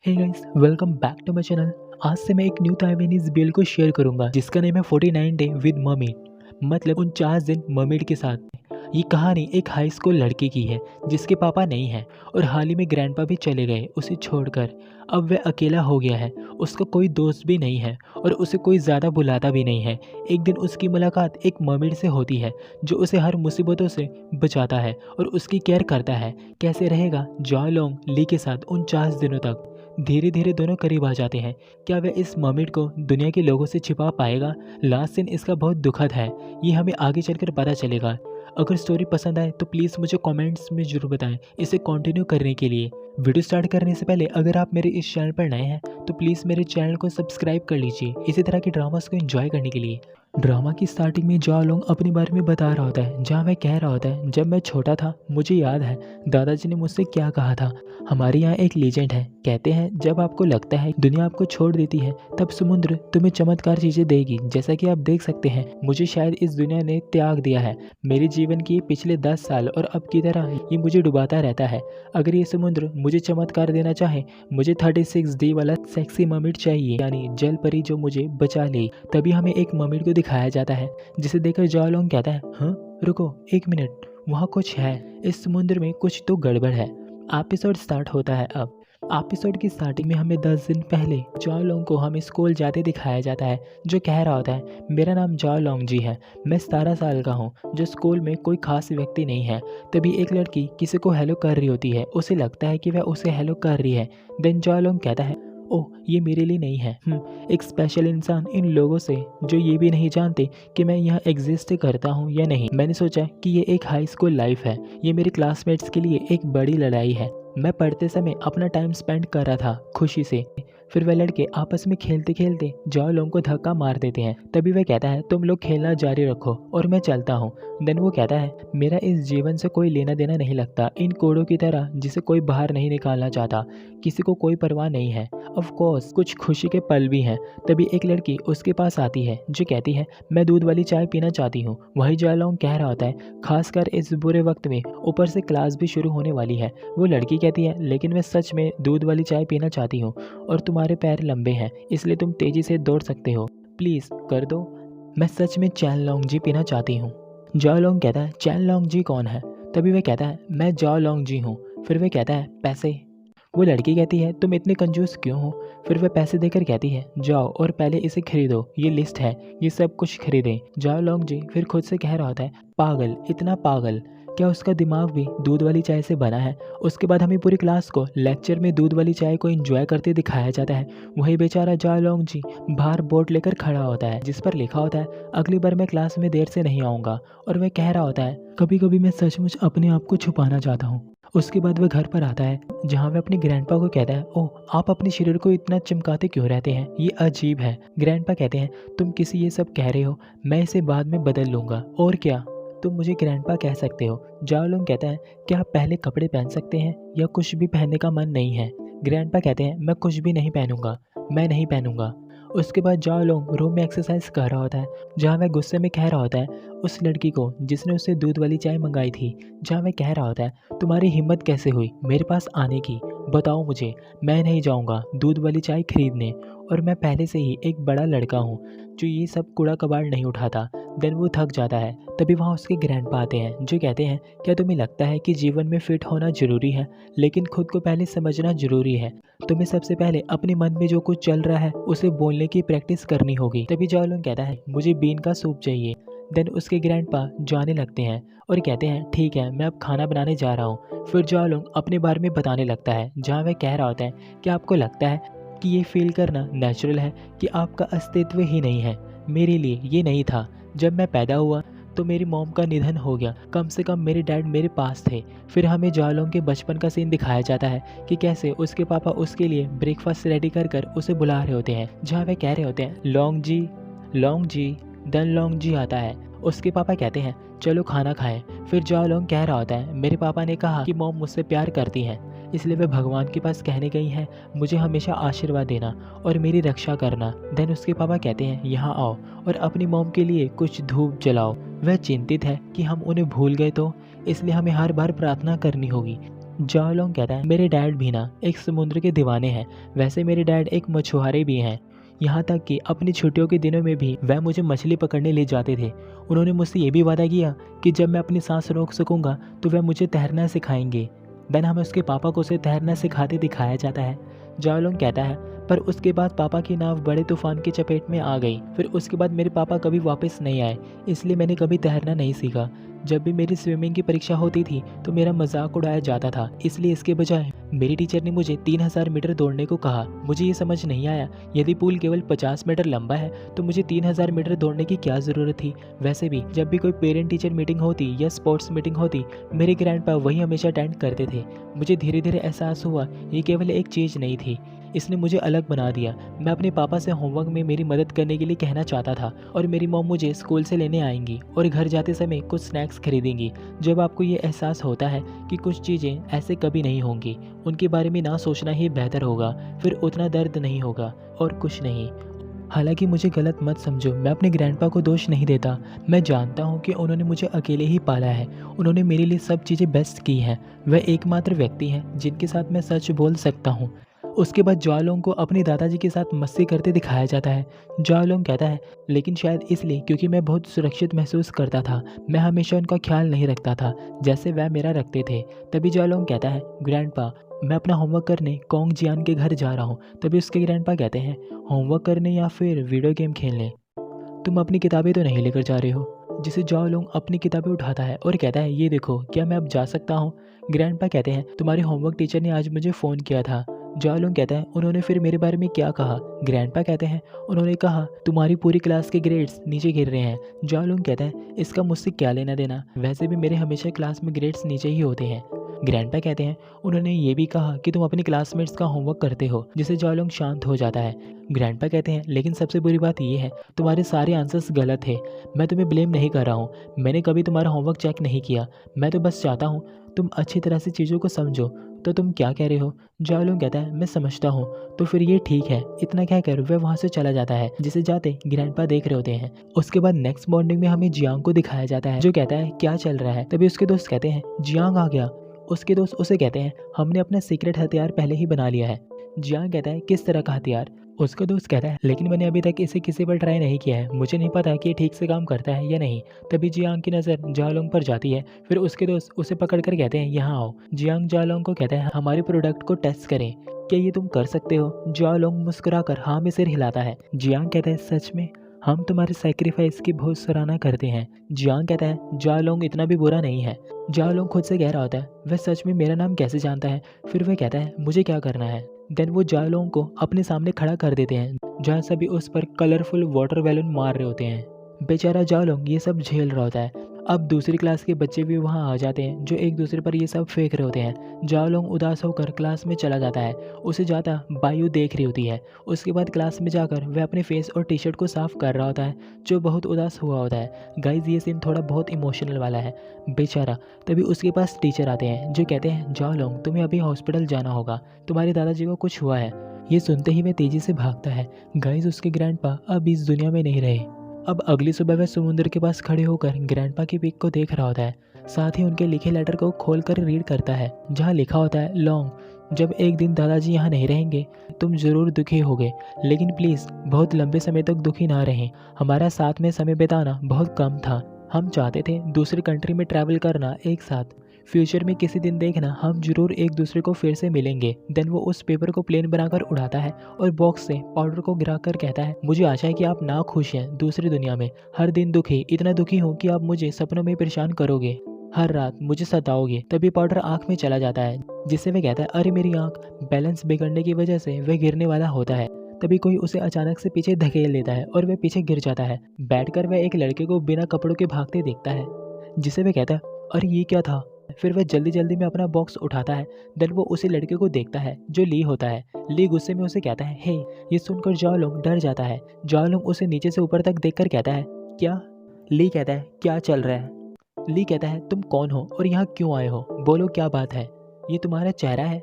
Hey guys, welcome back to my channel. आज से मैं एक न्यू ताइवानीज रील को शेयर करूंगा जिसका नेम है 49 डे विद मर्मेड, मतलब 49 दिन मर्मेड के साथ। ये कहानी एक हाई स्कूल लड़के की है जिसके पापा नहीं हैं और हाल ही में ग्रैंडपा भी चले गए उसे छोड़कर। अब वह अकेला हो गया है, उसका कोई दोस्त भी नहीं है और उसे कोई ज़्यादा बुलाता भी नहीं है। एक दिन उसकी मुलाकात एक मर्मेड से होती है जो उसे हर मुसीबतों से बचाता है और उसकी केयर करता है। कैसे रहेगा जॉ लोंग ली के साथ 49 दिनों तक? धीरे धीरे दोनों करीब आ जाते हैं। क्या वह इस मर्मेड को दुनिया के लोगों से छिपा पाएगा? लास्ट सीन इसका बहुत दुखद है, ये हमें आगे चलकर पता चलेगा। अगर स्टोरी पसंद आए तो प्लीज़ मुझे कमेंट्स में ज़रूर बताएं इसे कंटिन्यू करने के लिए। वीडियो स्टार्ट करने से पहले अगर आप मेरे इस चैनल पर नए हैं तो प्लीज़ मेरे चैनल को सब्सक्राइब कर लीजिए इसी तरह के ड्रामास को एंजॉय करने के लिए। ड्रामा की स्टार्टिंग में जॉ लोंग अपने बारे में बता रहा होता है, जहाँ वह कह रहा होता है, जब मैं छोटा था मुझे याद है दादाजी ने मुझसे क्या कहा था। हमारे यहाँ एक लीजेंड है, कहते हैं जब आपको लगता है दुनिया आपको छोड़ देती है तब समुद्र तुम्हें चमत्कार चीज़ें देगी। जैसा कि आप देख सकते हैं मुझे शायद इस दुनिया ने त्याग दिया है। मेरे जीवन की पिछले 10 साल और अब की तरह ये मुझे डुबाता रहता है। अगर ये समुद्र मुझे चमत्कार देना चाहे, मुझे 36D वाला सेक्सी मर्मेड चाहिए, यानी जल परी जो मुझे बचा ले। तभी हमें एक मर्मेड को दिखाया जाता है जिसे देखकर जॉ लोंग कहता है, हाँ रुको एक मिनट, वहाँ कुछ है, इस समुद्र में कुछ तो गड़बड़ है। एपिसोड स्टार्ट होता है। अब एपिसोड की स्टार्टिंग में हमें 10 दिन पहले जॉ लोंग को हमें स्कूल जाते दिखाया जाता है, जो कह रहा होता है, मेरा नाम जॉ लोंग जी है, मैं 17 साल का हूँ। जो स्कूल में कोई खास व्यक्ति नहीं है। तभी एक लड़की किसी को हेलो कर रही होती है, उसे लगता है कि वह उसे हेलो कर रही है। देन जॉ लोंग कहता है, ओह ये मेरे लिए नहीं है। एक स्पेशल इंसान इन लोगों से जो ये भी नहीं जानते कि मैं यहाँ एग्जिस्ट करता हूँ या नहीं। मैंने सोचा कि ये एक हाई स्कूल लाइफ है, ये मेरे क्लासमेट्स के लिए एक बड़ी लड़ाई है। मैं पढ़ते समय अपना टाइम स्पेंड कर रहा था खुशी से। फिर वह लड़के आपस में खेलते खेलते जॉ लोंग को धक्का मार देते हैं। तभी वह कहता है, तुम लोग खेलना जारी रखो और मैं चलता हूँ। देन वो कहता है, मेरा इस जीवन से कोई लेना देना नहीं लगता, इन कोड़ों की तरह जिसे कोई बाहर नहीं निकालना चाहता, किसी को कोई परवाह नहीं है। ऑफ कोर्स कुछ खुशी के पल भी हैं। तभी एक लड़की उसके पास आती है जो कहती है, मैं दूध वाली चाय पीना चाहती हूँ। वही जॉ लोंग कह रहा होता है, खासकर इस बुरे वक्त में, ऊपर से क्लास भी शुरू होने वाली है। वो लड़की कहती है, लेकिन मैं सच में दूध वाली चाय पीना चाहती हूँ और तुम्हारे पैर लंबे हैं इसलिए तुम तेजी से दौड़ सकते हो, प्लीज़ कर दो। मैं सच में चैन लोंग जी पीना चाहती हूँ। जॉ लोंग कहता है, चैन लोंग जी कौन है? तभी वह कहता है, मैं जॉ लोंग जी हूँ। फिर वह कहता है, पैसे? वो लड़की कहती है, तुम इतने कंजूस क्यों हो? फिर वह पैसे देकर कहती है, जाओ और पहले इसे खरीदो, ये लिस्ट है, ये सब कुछ खरीदें। जॉ लोंग जी फिर खुद से कह रहा होता है, पागल, इतना पागल, क्या उसका दिमाग भी दूध वाली चाय से बना है? उसके बाद हमें पूरी क्लास को लेक्चर में दूध वाली चाय को एंजॉय करते दिखाया जाता है। वही बेचारा जॉ लोंग जी बाहर बोर्ड लेकर खड़ा होता है जिस पर लिखा होता है, अगली बार मैं क्लास में देर से नहीं आऊँगा। और वह कह रहा होता है, कभी कभी मैं सचमुच अपने आप को छुपाना चाहता हूँ। उसके बाद वह घर पर आता है जहाँ वह अपने ग्रैंडपा को कहता है, ओह आप अपने शरीर को इतना चमकाते क्यों रहते हैं, ये अजीब है। ग्रैंडपा कहते हैं, तुम किसी ये सब कह रहे हो, मैं इसे बाद में बदल लूँगा। और क्या, तुम मुझे ग्रैंडपा कह सकते हो। जॉ लोंग कहता है, क्या आप पहले कपड़े पहन सकते हैं या कुछ भी पहनने का मन नहीं है? ग्रैंडपा कहते हैं, मैं कुछ भी नहीं पहनूंगा, मैं नहीं पहनूंगा। उसके बाद जॉ लोंग रूम में एक्सरसाइज कर रहा होता है जहाँ वह गुस्से में कह रहा होता है उस लड़की को जिसने उससे दूध वाली चाय मंगाई थी, जहाँ वह कह रहा होता है, तुम्हारी हिम्मत कैसे हुई मेरे पास आने की, बताओ मुझे, मैं नहीं जाऊँगा दूध वाली चाय खरीदने, और मैं पहले से ही एक बड़ा लड़का हूँ जो ये सब कूड़ा कबाड़ नहीं उठाता। देन वो थक जाता है। तभी वहाँ उसके ग्रैंडपा आते हैं जो कहते हैं, क्या तुम्हें लगता है कि जीवन में फिट होना जरूरी है, लेकिन खुद को पहले समझना जरूरी है। तुम्हें सबसे पहले अपने मन में जो कुछ चल रहा है उसे बोलने की प्रैक्टिस करनी होगी। तभी जॉ लोंग कहता है, मुझे बीन का सूप चाहिए। देन उसके ग्रैंडपा जाने लगते हैं और कहते हैं, ठीक है मैं अब खाना बनाने जा रहा हूँ। फिर जॉ लोंग अपने बारे में बताने लगता है जहाँ वह कह रहा होता है, क्या आपको लगता है कि ये फील करना नेचुरल है कि आपका अस्तित्व ही नहीं है? मेरे लिए ये नहीं था। जब मैं पैदा हुआ तो मेरी मॉम का निधन हो गया, कम से कम मेरे डैड मेरे पास थे। फिर हमें जॉ लोंग के बचपन का सीन दिखाया जाता है कि कैसे उसके पापा उसके लिए ब्रेकफास्ट रेडी कर कर उसे बुला रहे होते हैं, जहाँ वे कह रहे होते हैं, लोंग जी, लोंग जी। देन लोंग जी आता है। उसके पापा कहते हैं, चलो खाना खाएं। फिर जॉ लोंग कह रहा होता है, मेरे पापा ने कहा कि मॉम मुझसे प्यार करती हैं, इसलिए वे भगवान के पास कहने गई हैं मुझे हमेशा आशीर्वाद देना और मेरी रक्षा करना। देन उसके पापा कहते हैं, यहाँ आओ और अपनी मॉम के लिए कुछ धूप जलाओ। वह चिंतित है कि हम उन्हें भूल गए तो, इसलिए हमें हर बार प्रार्थना करनी होगी। जाओ लोंग कहता है मेरे डैड भी ना एक समुद्र के दीवाने हैं। वैसे मेरे डैड एक मछुआरे भी हैं। यहाँ तक कि अपनी छुट्टियों के दिनों में भी वह मुझे मछली पकड़ने ले जाते थे। उन्होंने मुझसे ये भी वादा किया कि जब मैं अपनी सांस रोक सकूंगा तो वह मुझे तैरना सिखाएंगे। देन हमें उसके पापा को उसे तैरना सिखाते दिखाया जाता है। जाओ लोंग कहता है पर उसके बाद पापा की नाव बड़े तूफान की चपेट में आ गई। फिर उसके बाद मेरे पापा कभी वापस नहीं आए, इसलिए मैंने कभी तैरना नहीं सीखा। जब भी मेरी स्विमिंग की परीक्षा होती थी तो मेरा मजाक उड़ाया जाता था, इसलिए इसके बजाय मेरी टीचर ने मुझे 3000 मीटर दौड़ने को कहा। मुझे ये समझ नहीं आया, यदि पूल केवल 50 मीटर लंबा है तो मुझे 3000 मीटर दौड़ने की क्या ज़रूरत थी। वैसे भी जब भी कोई पेरेंट टीचर मीटिंग होती या स्पोर्ट्स मीटिंग होती, मेरे ग्रैंडपा वही हमेशा अटेंड करते थे। मुझे धीरे धीरे एहसास हुआ ये केवल एक चीज़ नहीं थी, इसने मुझे अलग बना दिया। मैं अपने पापा से होमवर्क में मेरी मदद करने के लिए कहना चाहता था और मेरी मॉम मुझे स्कूल से लेने आएंगी और घर जाते समय कुछ स्नैक्स खरीदेंगी। जब आपको ये एहसास होता है कि कुछ चीज़ें ऐसे कभी नहीं होंगी, उनके बारे में ना सोचना ही बेहतर होगा, फिर उतना दर्द नहीं होगा और कुछ नहीं। हालांकि मुझे गलत मत समझो, मैं अपने ग्रैंडपा को दोष नहीं देता। मैं जानता हूँ कि उन्होंने मुझे अकेले ही पाला है। उन्होंने मेरे लिए सब चीज़ें बेस्ट की हैं। वह एकमात्र व्यक्ति हैं जिनके साथ मैं सच बोल सकता हूँ। उसके बाद जाओलोंग को अपने दादाजी के साथ मस्ती करते दिखाया जाता है। जाओलोंग कहता है लेकिन शायद इसलिए क्योंकि मैं बहुत सुरक्षित महसूस करता था। मैं हमेशा उनका ख्याल नहीं रखता था जैसे वह मेरा रखते थे। तभी जाओलोंग कहता है ग्रैंडपा मैं अपना होमवर्क करने कोंग जियान के घर जा रहा हूँ। तभी उसके ग्रैंडपा कहते हैं होमवर्क करने या फिर वीडियो गेम खेलने? तुम अपनी किताबें तो नहीं लेकर जा रहे हो? जिसे जाओलोंग अपनी किताबें उठाता है और कहता है ये देखो क्या मैं अब जा सकता हूँ? ग्रैंडपा कहते हैं तुम्हारे होमवर्क टीचर ने आज मुझे फ़ोन किया था। जाओलोंग कहता है उन्होंने फिर मेरे बारे में क्या कहा? ग्रैंडपा कहते हैं उन्होंने कहा तुम्हारी पूरी क्लास के ग्रेड्स नीचे गिर रहे हैं। जाओलोंग कहता है इसका मुझसे क्या लेना देना, वैसे भी मेरे हमेशा क्लास में ग्रेड्स नीचे ही होते हैं। ग्रैंडपा कहते हैं उन्होंने ये भी कहा कि तुम अपने क्लासमेट्स का होमवर्क करते हो, जिसे जाओलोंग शांत हो जाता है। ग्रैंडपा कहते हैं लेकिन सबसे बुरी बात यह है तुम्हारे सारे आंसर्स गलत थे। मैं तुम्हें ब्लेम नहीं कर रहा हूँ, मैंने कभी तुम्हारा होमवर्क चेक नहीं किया। मैं तो बस चाहता हूँ तुम अच्छी तरह से चीज़ों को समझो। तो तुम क्या कह रहे हो? जाओलोंग कहता है मैं समझता हूँ, तो फिर ये ठीक है। इतना कहकर वह वहाँ से चला जाता है, जिसे जाते ग्रैंडपा देख रहे होते हैं। उसके बाद नेक्स्ट मॉर्निंग में हमें जियांग को दिखाया जाता है, जो कहता है क्या चल रहा है। तभी उसके दोस्त कहते हैं जियांग आ गया। उसके दोस्त उसे कहते हैं हमने अपना सीक्रेट हथियार पहले ही बना लिया है। जियांग कहता है किस तरह का हथियार? उसका दोस्त कहता है लेकिन मैंने अभी तक इसे किसी पर ट्राई नहीं किया है, मुझे नहीं पता कि ये ठीक से काम करता है या नहीं। तभी जियांग की नज़र जाओलोंग पर जाती है। फिर उसके दोस्त उसे पकड़कर कहते हैं यहाँ आओ। जियांग जाओलोंग को कहता है हमारे प्रोडक्ट को टेस्ट करें, क्या ये तुम कर सकते हो? जाओलोंग मुस्कुराकर हाँ में सिर हिलाता है। जियांग कहता है सच में? हम तुम्हारे सैक्रिफाइस की बहुत सराहना करते हैं। जियांग कहता है जाओलोंग इतना भी बुरा नहीं है। जाओलोंग खुद से कह रहा होता है वह सच में मेरा नाम कैसे जानता है? फिर वह कहता है मुझे क्या करना है? देन वो जाओलोंग को अपने सामने खड़ा कर देते हैं, जहाँ सभी उस पर कलरफुल वाटर बैलून मार रहे होते हैं। बेचारा जाओलोंग ये सब झेल रहा होता है। अब दूसरी क्लास के बच्चे भी वहाँ आ जाते हैं, जो एक दूसरे पर ये सब फेंक रहे होते हैं। जाओलोंग उदास होकर क्लास में चला जाता है। उसे जाता बायू देख रही होती है। उसके बाद क्लास में जाकर वह अपने फेस और टी शर्ट को साफ कर रहा होता है, जो बहुत उदास हुआ होता है। गाइज ये सीन थोड़ा बहुत इमोशनल वाला है, बेचारा। तभी उसके पास टीचर आते हैं, जो कहते हैं जाओलोंग तुम्हें अभी हॉस्पिटल जाना होगा, तुम्हारे दादाजी को कुछ हुआ है। ये सुनते ही वह तेजी से भागता है। गाइज उसके ग्रैंडपा अब इस दुनिया में नहीं रहे। अब अगली सुबह वह समुद्र के पास खड़े होकर ग्रैंडपा की पिक को देख रहा होता है। साथ ही उनके लिखे लेटर को खोलकर रीड करता है, जहाँ लिखा होता है लॉन्ग जब एक दिन दादाजी यहाँ नहीं रहेंगे तुम ज़रूर दुखी होगे, लेकिन प्लीज़ बहुत लंबे समय तक दुखी ना रहें। हमारा साथ में समय बिताना बहुत कम था। हम चाहते थे दूसरी कंट्री में ट्रैवल करना एक साथ। फ्यूचर में किसी दिन देखना हम जरूर एक दूसरे को फिर से मिलेंगे। देन वो उस पेपर को प्लेन बनाकर उड़ाता है और बॉक्स से पाउडर को गिरा कर कहता है मुझे आशा है कि आप ना खुश हैं दूसरी दुनिया में, हर दिन दुखी, इतना दुखी हूँ कि आप मुझे सपनों में परेशान करोगे, हर रात मुझे सताओगे। तभी पाउडर आँख में चला जाता है, जिससे वह कहता है अरे मेरी आँख। बैलेंस बिगड़ने की वजह से वह गिरने वाला होता है। तभी कोई उसे अचानक से पीछे धकेल लेता है और वह पीछे गिर जाता है। बैठकर वह एक लड़के को बिना कपड़ों के भागते देखता है, जिसे वह कहता है अरे ये क्या था। फिर वह जल्दी जल्दी में अपना बॉक्स उठाता है। देन वो उसी लड़के को देखता है जो ली होता है। ली गुस्से में उसे कहता है हे। ये सुनकर जाओलोंग डर जाता है। जाओलोंग उसे नीचे से ऊपर तक देखकर कहता है क्या? ली कहता है क्या चल रहा है? ली कहता है तुम कौन हो और यहाँ क्यों आए हो, बोलो क्या बात है, ये तुम्हारा चेहरा है।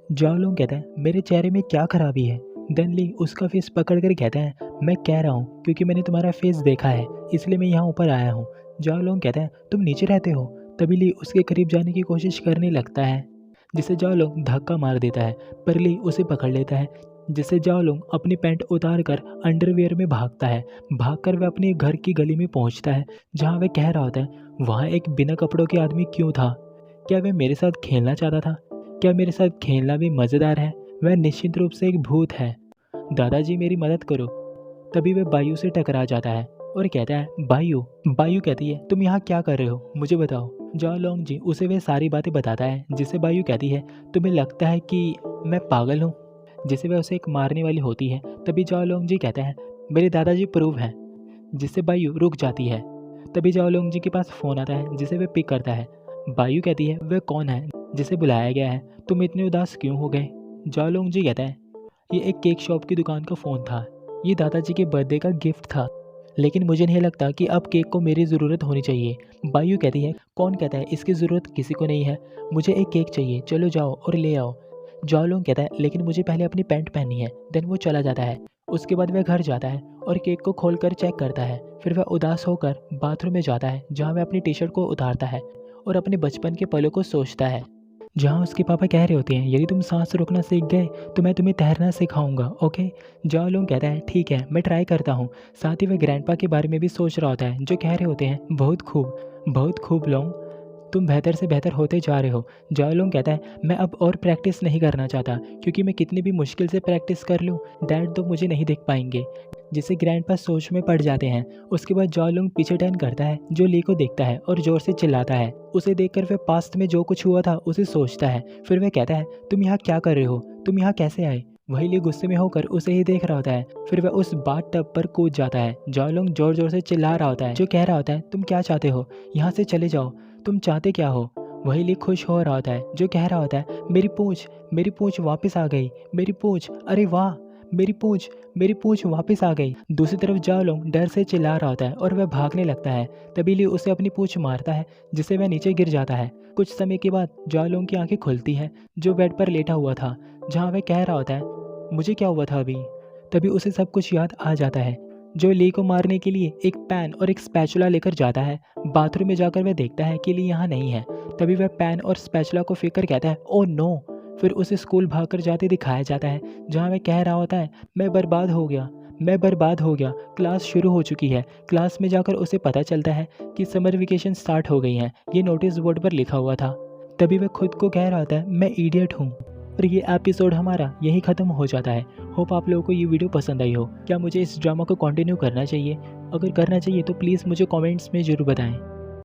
जाओलोंग कहता है मेरे चेहरे में क्या खराबी है? देन ली उसका फेस पकड़ कर कहता है मैं कह रहा हूँ क्योंकि मैंने तुम्हारा फेस देखा है, इसलिए मैं यहाँ ऊपर आया हूँ। जाओलोंग कहता है तुम नीचे रहते हो? तभी ली उसके करीब जाने की कोशिश करने लगता है। जिसे जाओ लोग धक्का मार देता है, पर ली उसे पकड़ लेता है, जिससे जाओ लोग अपनी पैंट उतार कर अंडरवियर में भागता है। भागकर वह अपने घर की गली में पहुंचता है, जहां वह कह रहा होता है वहाँ एक बिना कपड़ों के आदमी क्यों था? क्या वह मेरे साथ खेलना चाहता था? क्या मेरे साथ खेलना भी मज़ेदार है? वह निश्चित रूप से एक भूत है। दादाजी मेरी मदद करो। तभी वह बायू से टकरा जाता है और कहता है बायू। बायू कहती है तुम यहाँ क्या कर रहे हो, मुझे बताओ। जाओ लोंग जी उसे वे सारी बातें बताता है, जिसे बायू कहती है तुम्हें लगता है कि मैं पागल हूँ? जिसे वह उसे एक मारने वाली होती है। तभी जाओ लोंग जी कहता है मेरे दादाजी प्रूव हैं, जिससे बायू रुक जाती है। तभी जाओ लोंग जी के पास फ़ोन आता है, जिसे वह पिक करता है। बायू कहती है वह कौन है जिसे बुलाया गया है, तुम इतने उदास क्यों हो गए? जाओ लोंग जी कहता है ये एक केक शॉप की दुकान का फ़ोन था, ये दादाजी के बर्थडे का गिफ्ट था, लेकिन मुझे नहीं लगता कि अब केक को मेरी ज़रूरत होनी चाहिए। बायू कहती है कौन कहता है इसकी ज़रूरत किसी को नहीं है, मुझे एक केक चाहिए, चलो जाओ और ले आओ। जाओ लोंग कहता है लेकिन मुझे पहले अपनी पैंट पहननी है। देन वो चला जाता है। उसके बाद वह घर जाता है और केक को खोलकर चेक करता है। फिर वह उदास होकर बाथरूम में जाता है, जहाँ वह अपनी टी शर्ट को उतारता है और अपने बचपन के पलों को सोचता है, जहाँ उसके पापा कह रहे होते हैं यदि तुम सांस रोकना सीख गए तो मैं तुम्हें तैरना सिखाऊंगा, ओके। जाओ लोंग कहता है ठीक है मैं ट्राई करता हूँ। साथ ही वह ग्रैंडपा के बारे में भी सोच रहा होता है, जो कह रहे होते हैं बहुत खूब लोंग, तुम बेहतर से बेहतर होते जा रहे हो। जाओ लोंग कहता है मैं अब और प्रैक्टिस नहीं करना चाहता, क्योंकि मैं कितनी भी मुश्किल से प्रैक्टिस कर लूँ डैड तो मुझे नहीं देख पाएंगे, जिससे ग्रैंडपा सोच में पड़ जाते हैं। उसके बाद जाओ लोंग पीछे टर्न करता है, जो ली को देखता है और जोर से चिल्लाता है। उसे देखकर वह पास्ट में जो कुछ हुआ था उसे सोचता है। फिर वह कहता है तुम यहाँ क्या कर रहे हो, तुम यहाँ कैसे आए? वही ली गुस्से में होकर उसे ही देख रहा होता है। फिर वह उस बाथ टब पर कूद जाता है। जाओ लोंग जोर जोर से चिल्ला रहा होता है, जो कह रहा होता है तुम क्या चाहते हो, यहाँ से चले जाओ, तुम चाहते क्या हो? वही ली खुश हो रहा होता है, जो कह रहा होता है मेरी पूंछ वापस आ गई, मेरी पूंछ, अरे वाह मेरी पूंछ वापस आ गई। दूसरी तरफ जाओ लोंग डर से चिल्ला रहा होता है और वह भागने लगता है। तभी ली उसे अपनी पूंछ मारता है, जिससे वह नीचे गिर जाता है। कुछ समय के बाद जाओ लोंग की आंखें खुलती हैं, जो बेड पर लेटा हुआ था, जहाँ वह कह रहा होता है मुझे क्या हुआ था अभी। तभी उसे सब कुछ याद आ जाता है। जो ली को मारने के लिए एक पैन और एक स्पैचुला लेकर जाता है। बाथरूम में जाकर वह देखता है कि ली यहाँ नहीं है। तभी वह पैन और स्पैचुला को फेंक कर कहता है ओह नो। फिर उसे स्कूल भागकर जाते दिखाया जाता है, जहाँ वह कह रहा होता है मैं बर्बाद हो गया। क्लास शुरू हो चुकी है। क्लास में जाकर उसे पता चलता है कि समर वेकेशन स्टार्ट हो गई हैं। ये नोटिस बोर्ड पर लिखा हुआ था। तभी वह खुद को कह रहा होता है मैं इडियट हूँ। और ये एपिसोड हमारा यही ख़त्म हो जाता है। होप आप लोगों को ये वीडियो पसंद आई हो। क्या मुझे इस ड्रामा को कंटिन्यू करना चाहिए? अगर करना चाहिए तो प्लीज़ मुझे कमेंट्स में ज़रूर बताएं।